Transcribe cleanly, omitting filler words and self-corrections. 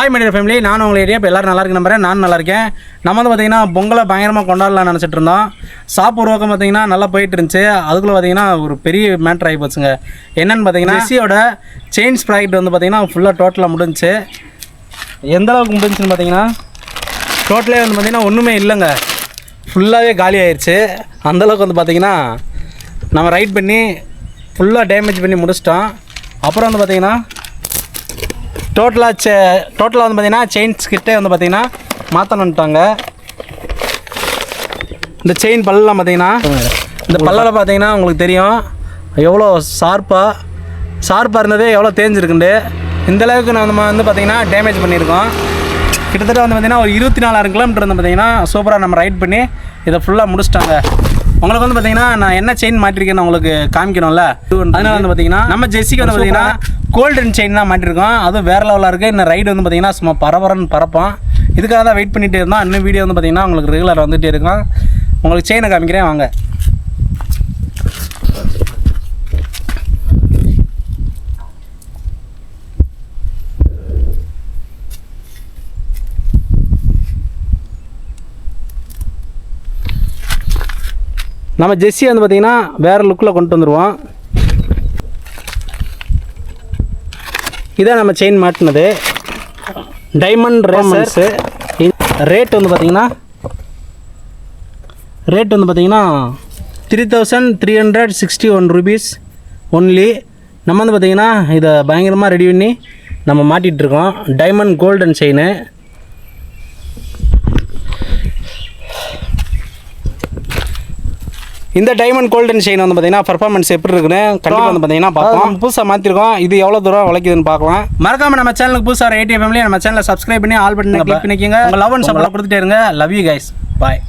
Hi my dear family, நான் உங்கள் area. இப்போ எல்லோரும் நல்லா இருக்கு நம்புறேன். நான் நல்லா இருக்கேன். நம்ம வந்து பார்த்திங்கன்னா பொங்கலை பயங்கரமாக கொண்டாடலாம்னு நினச்சிட்டு இருந்தோம். ஷாப் உருவாக்கம் பார்த்திங்கன்னா நல்லா போயிட்டு இருந்துச்சு. அதுக்குள்ளே பார்த்திங்கன்னா ஒரு பெரிய மேட்ரு ஆகி போச்சுங்க. என்னென்னு பார்த்தீங்கன்னா ஜெஸ்ஸியோட செயின்ஸ் ப்ராஜெக்ட் வந்து பார்த்திங்கன்னா ஃபுல்லாக டோட்டலாக முடிஞ்சிச்சு. எந்த அளவுக்கு முடிஞ்சுன்னு பார்த்தீங்கன்னா டோட்டலே வந்து பார்த்திங்கன்னா ஒன்றுமே இல்லைங்க, ஃபுல்லாகவே காலி ஆயிடுச்சு. அந்தளவுக்கு வந்து பார்த்திங்கன்னா நம்ம ரைட் பண்ணி ஃபுல்லாக டேமேஜ் பண்ணி முடிச்சிட்டோம். அப்புறம் வந்து பார்த்திங்கன்னா டோட்டலாக வந்து பார்த்திங்கன்னா செயின்ஸ் கிட்டே வந்து பார்த்திங்கன்னா மாற்றணுன்ட்டாங்க. இந்த செயின் பல்லாம் பார்த்திங்கன்னா இந்த பல்லில் பார்த்திங்கன்னா உங்களுக்கு தெரியும் எவ்வளோ ஷார்ப்பாக இருந்தது, எவ்வளோ தேஞ்சிருக்குண்டு. இந்தளவுக்கு நம்ம வந்து பார்த்திங்கன்னா டேமேஜ் பண்ணியிருக்கோம். கிட்டத்தட்ட வந்து பார்த்திங்கன்னா ஒரு 24,000 கிலோமீட்டர் வந்து பார்த்திங்கன்னா சூப்பராக நம்ம ரைட் பண்ணி இதை ஃபுல்லாக முடிச்சிட்டாங்க. உங்களுக்கு வந்து பார்த்திங்கன்னா நான் என்ன செயின் மாட்டிருக்கேன்னு உங்களுக்கு காமிக்கணும்ல, அதனால் வந்து பார்த்திங்கன்னா நம்ம ஜெஸ்ஸிக்கு வந்து பார்த்திங்கன்னா கோல்டன் செயின் தான் மாட்டிருக்கோம். அதுவும் வேறு லெவலாக இருக்குது. இந்த ரைடு வந்து பார்த்திங்கன்னா சும்மா பரபரன்னு பறப்போம். இதுக்காக தான் வெயிட் பண்ணிகிட்டே இருந்தோம். இன்னும் வீடியோ வந்து பார்த்திங்கன்னா உங்களுக்கு ரெகுலர் வந்துகிட்டே இருக்கும். உங்களுக்கு செயினை காமிக்கிறேன் வாங்க. நம்ம ஜெஸ்ஸி வந்து பார்த்திங்கன்னா வேறு லுக்கில் கொண்டு வந்துடுவோம். இதான் நம்ம செயின் மாட்டினது டைமண்ட் ரேமன்ஸு. ரேட் வந்து பார்த்திங்கன்னா 3,361 rupees ஒன்லி. நம்ம வந்து பார்த்திங்கன்னா இதை பயங்கரமாக ரெடி பண்ணி நம்ம மாட்டிகிட்ருக்கோம். Diamond golden chain. இந்த டைமண்ட் கோல்டன் செயின் வந்து பார்த்திங்கன்னா பர்ஃபார்மன்ஸ் எப்படி இருக்குன்னு கண்டிப்பாக வந்து பார்த்திங்கன்னா பார்ப்போம். புதுசாக மாற்றிருக்கோம். இது எவ்வளோ தூரம் உழைக்குதுன்னு பார்க்கலாம். மறக்காமல் நம்ம சேனலுக்கு புதுசாக ஏடிஎம் ஃபேமிலி நம்ம சேனலை சப்ஸ்கிரைப் பண்ணி ஆல் பட்டனை கிளிக் பண்ணிக்கோங்க. உங்கள் லவ் அண்ட் சப்போர்ட் கொடுத்துட்டே இருங்க. Love you guys. பாய்.